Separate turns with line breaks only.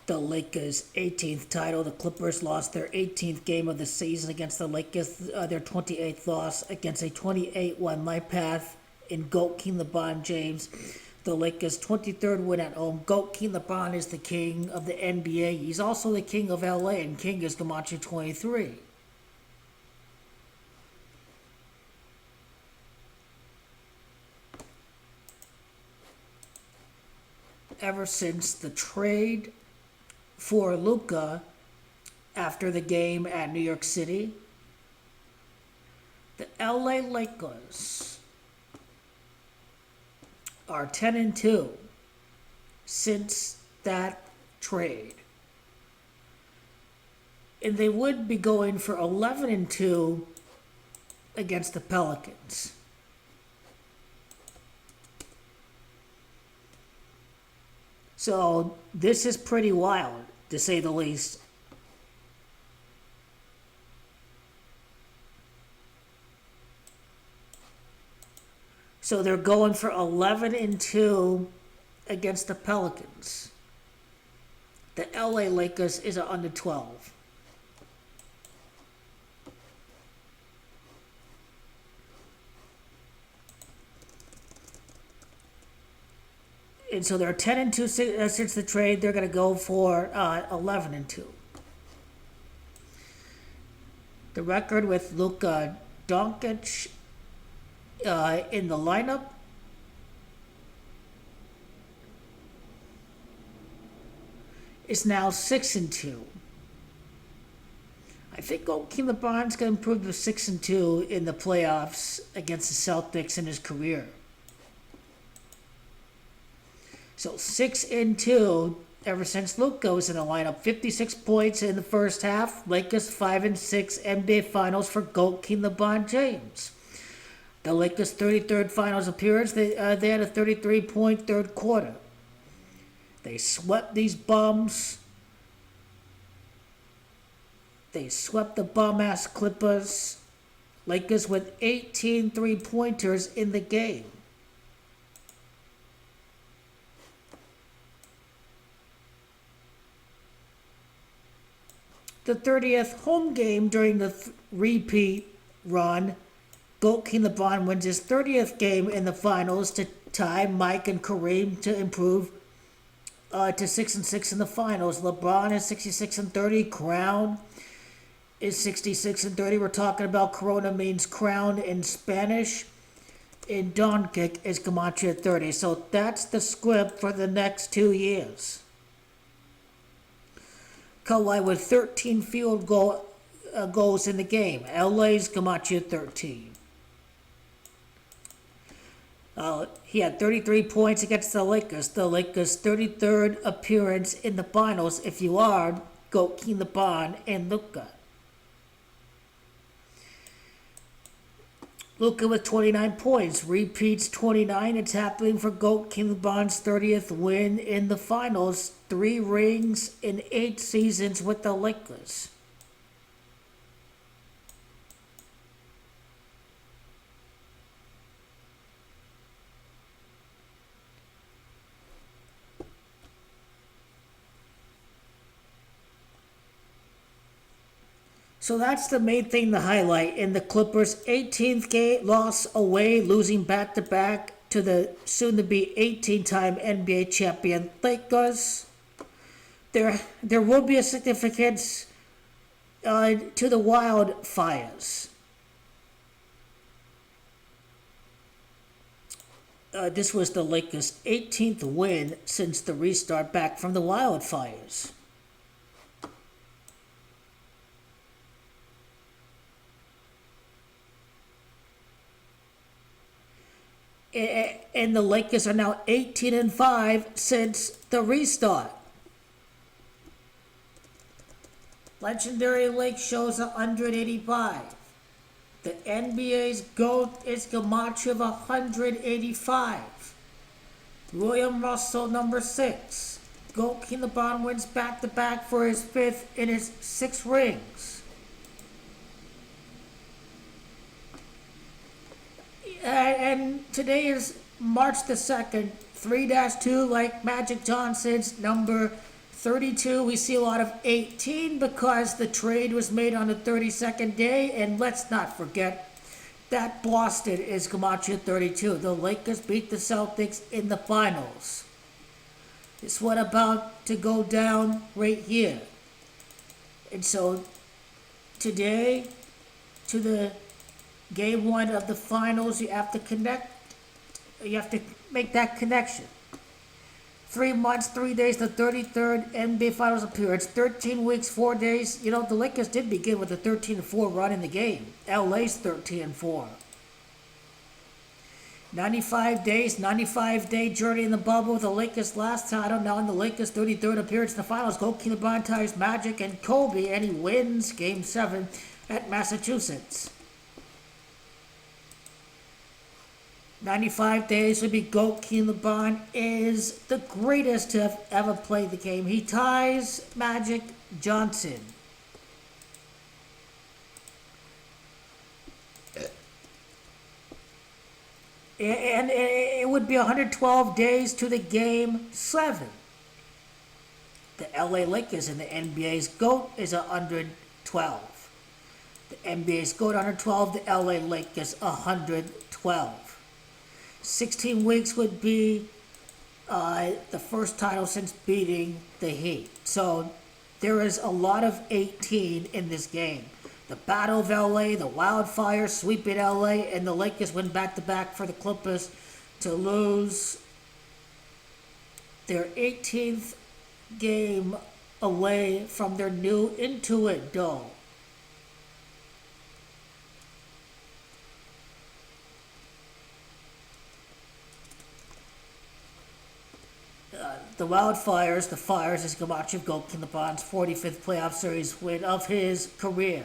the Lakers' 18th title. The Clippers lost their 18th game of the season against the Lakers, their 28th loss against a 28-1 life path in GOAT King LeBron James. The Lakers' 23rd win at home. GOAT King LeBron is the king of the NBA. He's also the king of LA, and king is Camacho 23. Ever since the trade for Luka after the game at New York City, the LA Lakers are 10-2 since that trade. And they would be going for 11-2 against the Pelicans. So this is pretty wild, to say the least. So they're going for 11-2 against the Pelicans. The LA Lakers is under 12. And so they're 10-2 since the trade. They're going to go for 11-2. The record with Luka Doncic in the lineup is now 6-2. I think King LeBron's going to improve to 6-2 in the playoffs against the Celtics in his career. So 6-2 ever since Luka was in the lineup. 56 points in the first half. Lakers 5-6 NBA Finals for GOAT King LeBron James. The Lakers' 33rd Finals appearance, they had a 33-point third quarter. They swept these bums. They swept the bum-ass Clippers. Lakers with 18 three-pointers in the game. The 30th home game during the repeat run, GOAT King LeBron wins his 30th game in the finals to tie Mike and Kareem to improve to 6-6 in the finals. LeBron is 66-30. Crown is 66-30. We're talking about Corona means crown in Spanish. In Doncic is Camacho at 30. So that's the script for the next 2 years. Kawhi with 13 field goals in the game. LA's Camacho at 13. He had 33 points against the Lakers. The Lakers' 33rd appearance in the finals, if you are GOAT King LeBron and Luka. Luka with 29 points, repeats 29. It's happening for GOAT King LeBron's 30th win in the finals. 3 rings in 8 seasons with the Lakers. So that's the main thing to highlight in the Clippers' 18th game loss away, losing back-to-back to the soon-to-be 18-time NBA champion Lakers. There will be a significance to the Wildfires. This was the Lakers' 18th win since the restart back from the Wildfires. And the Lakers are now 18-5 since the restart. Legendary Lake shows 185. The NBA's GOAT is Camacho of 185. William Russell, number 6. GOAT King LeBron wins back-to-back for his 5th in his 6 rings. And today is March the 2nd, 3-2, like Magic Johnson's number 32, we see a lot of 18 because the trade was made on the 32nd day. And let's not forget that Boston is Camacho 32. The Lakers beat the Celtics in the finals. It's what about to go down right here. And so today, to the game one of the finals, you have to make that connection. 3 months, 3 days, the 33rd NBA Finals appearance, 13 weeks, 4 days. You know, the Lakers did begin with a 13-4 run in the game. LA's 13-4. 95 days, 95-day journey in the bubble. The Lakers' last title, now in the Lakers' 33rd appearance in the finals. King LeBron ties Magic and Kobe, and he wins Game 7 at Massachusetts. 95 days would be King LeBron is the greatest to have ever played the game. He ties Magic Johnson. And it would be 112 days to the Game 7. The LA Lakers and the NBA's GOAT is 112. The NBA's GOAT 112, the LA Lakers 112. 16 weeks would be the first title since beating the Heat. So there is a lot of 18 in this game. The Battle of LA, the Wildfires sweeping LA, and the Lakers win back-to-back for the Clippers to lose their 18th game away from their new Intuit Dome. The Wildfires, the Fires is Camacho King LeBron's 45th playoff series win of his career.